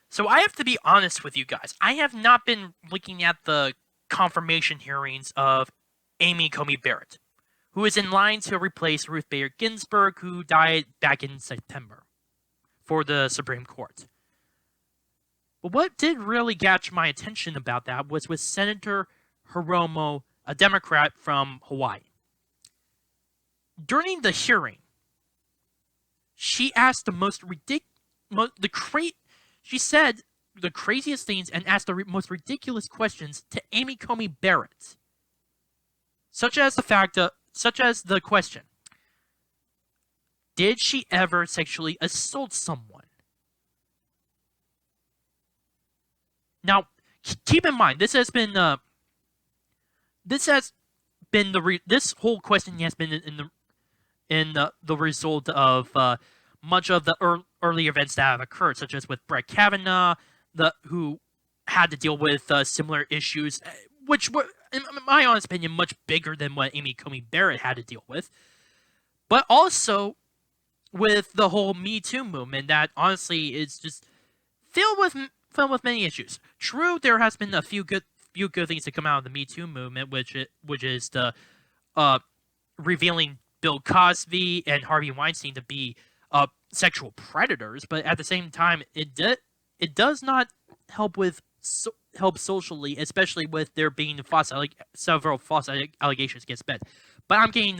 So I have to be honest with you guys. I have not been looking at the confirmation hearings of Amy Comey Barrett, who is in line to replace Ruth Bader Ginsburg, who died back in September for the Supreme Court. But what did really catch my attention about that was with Senator Hiromo, a Democrat from Hawaii. During the hearing, she asked the most ridiculous, she said the craziest things and asked the most ridiculous questions to Amy Comey Barrett, such as the question: did she ever sexually assault someone? Now, keep in mind, this whole question has been in the result of much of the early events that have occurred, such as with Brett Kavanaugh, who had to deal with similar issues, which were, in my honest opinion, much bigger than what Amy Comey Barrett had to deal with. But also with the whole Me Too movement, that honestly is just filled with many issues. True, there has been a few good things to come out of the Me Too movement, which is the revealing Bill Cosby and Harvey Weinstein to be sexual predators, but at the same time, it does not help socially, especially with there being several false allegations against Ben. But I'm getting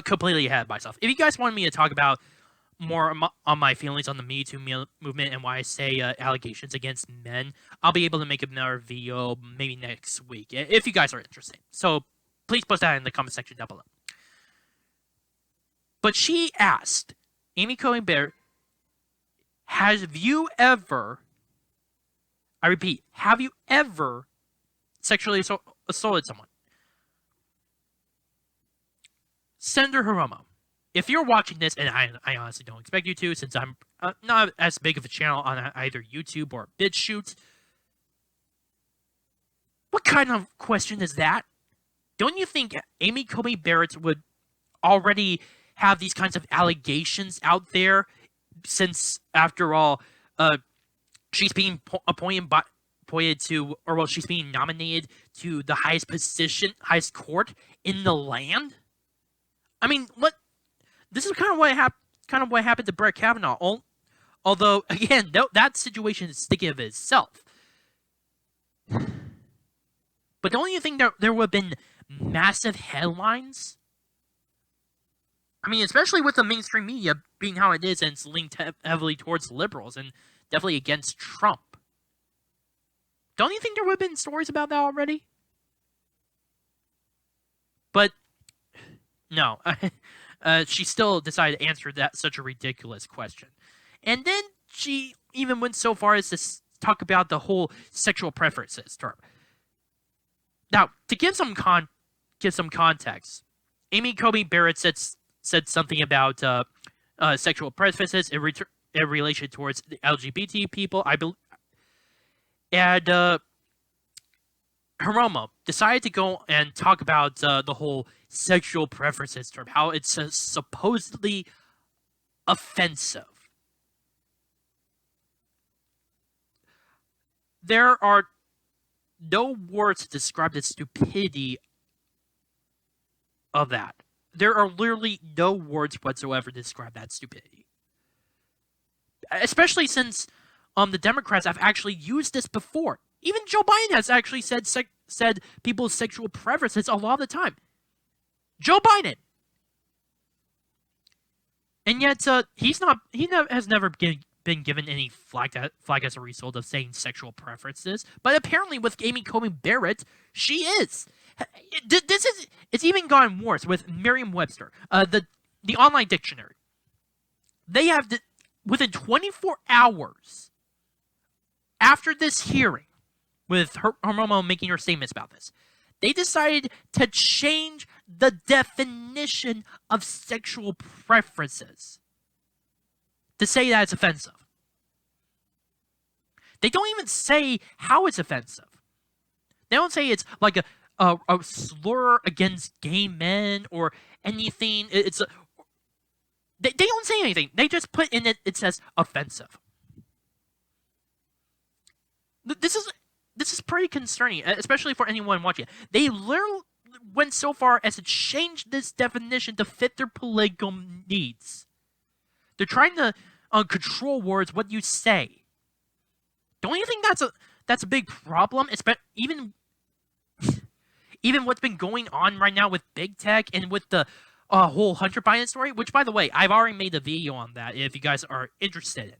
completely ahead of myself. If you guys want me to talk about more on my feelings on the Me Too movement and why I say allegations against men, I'll be able to make another video maybe next week if you guys are interested. So please post that in the comment section down below. But she asked Amy Comey Barrett, have you ever, I repeat, have you ever sexually assaulted someone? Senator Hiromo, if you're watching this, and I honestly don't expect you to, since I'm not as big of a channel on either YouTube or BitChute, what kind of question is that? Don't you think Amy Comey Barrett would already have these kinds of allegations out there, since, after all, she's being she's being nominated to the highest court in the land? I mean, this is kind of what happened to Brett Kavanaugh. Although, again, that situation is sticky of itself. But don't you think there would have been massive headlines? I mean, especially with the mainstream media being how it is, and it's linked heavily towards liberals and definitely against Trump. Don't you think there would have been stories about that already? But no, she still decided to answer such a ridiculous question. And then she even went so far as to talk about the whole sexual preferences term. Now, to give some context, Amy Comey Barrett said something about sexual preferences in relation towards the LGBT people, I believe. And Hiromo decided to go and talk about the whole sexual preferences term, how it's supposedly offensive. There are no words to describe the stupidity of that. There are literally no words whatsoever to describe that stupidity. Especially since the Democrats have actually used this before. Even Joe Biden has actually said people's sexual preferences a lot of the time. Joe Biden. And yet he has never been given any flag as a result of saying sexual preferences. But apparently with Amy Comey Barrett, she is. It's even gotten worse with Merriam-Webster, the online dictionary. They have within 24 hours after this hearing, with Hiromo making her statements about this, they decided to change the definition of sexual preferences to say that it's offensive. They don't even say how it's offensive. They don't say it's like a slur against gay men or anything. They don't say anything. They just put in it says offensive. This is pretty concerning, especially for anyone watching it. They literally went so far as to change this definition to fit their political needs. They're trying to control words, what you say. Don't you think that's a big problem? Even even what's been going on right now with big tech and with the whole Hunter Biden story, which, by the way, I've already made a video on that if you guys are interested in.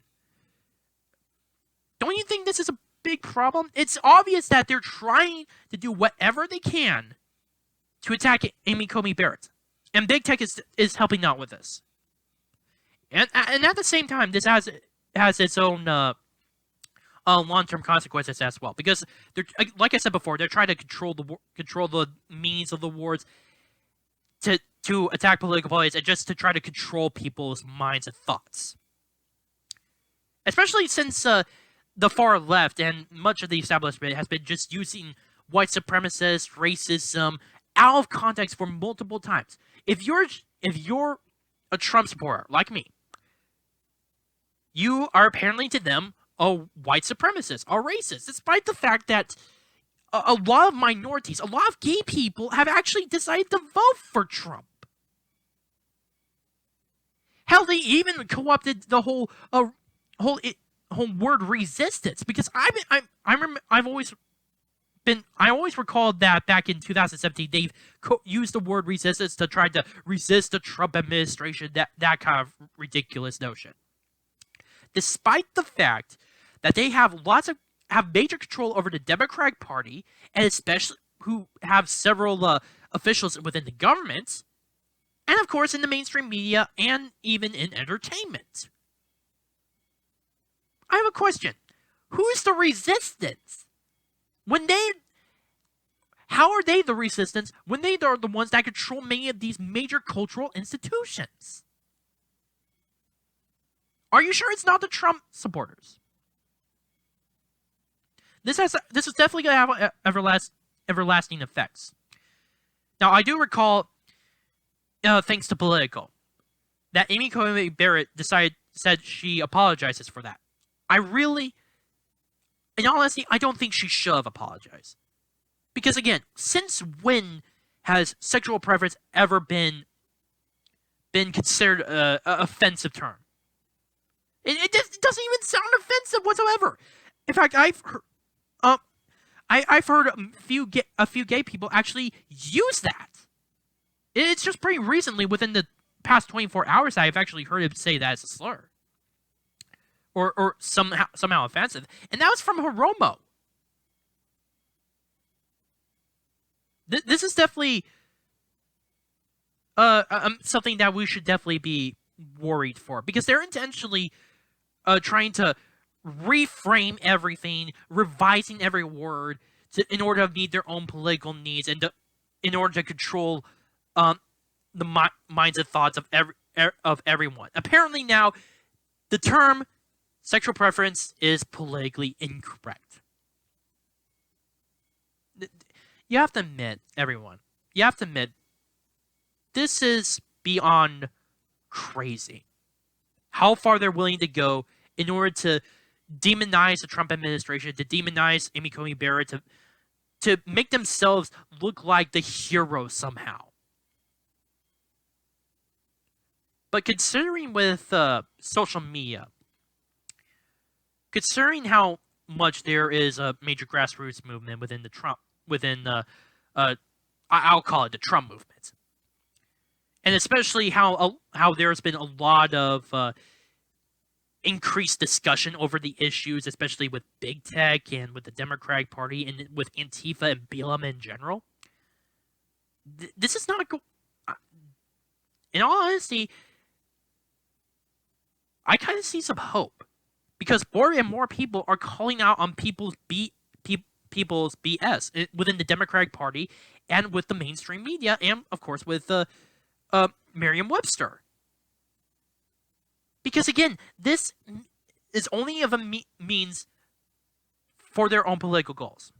Don't you think this is a big problem? It's obvious that they're trying to do whatever they can to attack Amy Comey Barrett. And big tech is helping out with this. And at the same time, this has its own long-term consequences as well, because they're, like I said before, they're trying to control the means of the wars to attack political parties and just to try to control people's minds and thoughts. Especially since the far left and much of the establishment has been just using white supremacists, racism out of context for multiple times. If you're a Trump supporter like me, you are apparently to them a white supremacist, a racist, despite the fact that a lot of minorities, a lot of gay people have actually decided to vote for Trump. Hell, they even co-opted the whole word resistance, because I always recalled that back in 2017 they've used the word resistance to try to resist the Trump administration, that kind of ridiculous notion. Despite the fact that they have major control over the Democratic Party, and especially who have several officials within the government, and of course in the mainstream media and even in entertainment. I have a question. Who's the resistance? How are they the resistance when they are the ones that control many of these major cultural institutions? Are you sure it's not the Trump supporters? This is definitely going to have everlasting effects. Now, I do recall, thanks to Politico, that Amy Coney Barrett said she apologizes for that. In honesty, I don't think she should have apologized. Because again, since when has sexual preference ever been considered an offensive term? It doesn't even sound offensive whatsoever. In fact, I've heard a few gay people actually use that. It's just pretty recently, within the past 24 hours, I've actually heard him say that as a slur, or somehow offensive, and that was from Hiromo. This is definitely something that we should definitely be worried for, because they're intentionally trying to reframe everything, revising every word in order to meet their own political needs and in order to control the minds and thoughts of everyone. Apparently now, the term sexual preference is politically incorrect. You have to admit, everyone, this is beyond crazy. How far they're willing to go in order to demonize the Trump administration, to demonize Amy Coney Barrett, to make themselves look like the hero somehow. But considering with social media, considering how much there is a major grassroots movement I'll call it the Trump movement, and especially how there's been a lot of increased discussion over the issues, especially with big tech and with the Democratic Party and with Antifa and BLM in general. This is not in all honesty, I kind of see some hope, because more and more people are calling out on people's BS within the Democratic Party and with the mainstream media, and of course with Merriam-Webster. Because again, this is only of a means for their own political goals.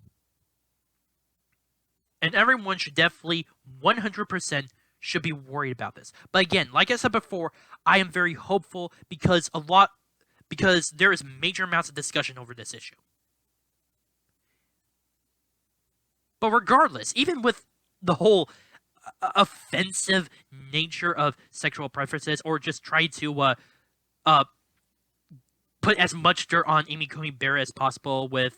And everyone should definitely 100% should be worried about this. But again, like I said before, I am very hopeful because there is major amounts of discussion over this issue. But regardless, even with the whole offensive nature of sexual preferences, or just try to put as much dirt on Amy Coney Barrett as possible with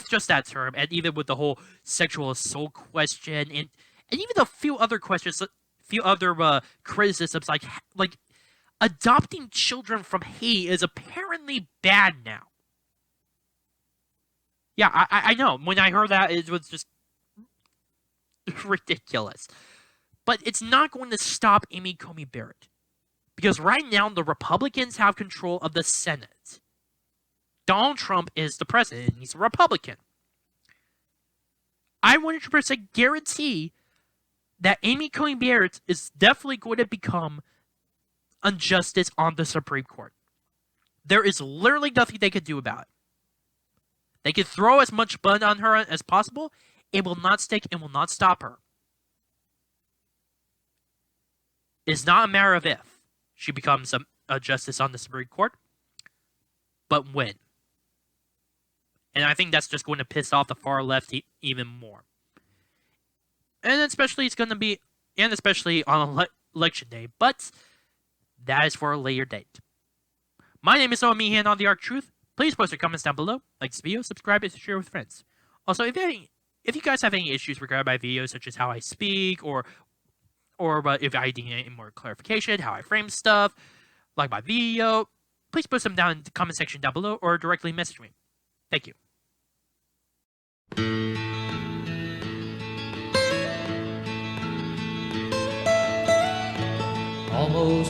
just that term, and even with the whole sexual assault question, and even a few other questions, criticisms, like adopting children from Haiti is apparently bad now. Yeah, I know. When I heard that, it was just ridiculous. But it's not going to stop Amy Coney Barrett. Because right now, the Republicans have control of the Senate. Donald Trump is the president, and he's a Republican. I 100% guarantee that Amy Coney Barrett is definitely going to become a justice on the Supreme Court. There is literally nothing they can do about it. They can throw as much blood on her as possible. It will not stick and will not stop her. It's not a matter of if she becomes a justice on the Supreme Court, but when. And I think that's just going to piss off the far left even more. And especially on election day, but that is for a later date. My name is Omihan on the Arc Truth. Please post your comments down below, like this video, subscribe, and share with friends. Also, if you guys have any issues regarding my videos, such as how I speak, or if I need any more clarification, how I frame stuff, like my video, please post them down in the comment section down below, or directly message me. Thank you. Almost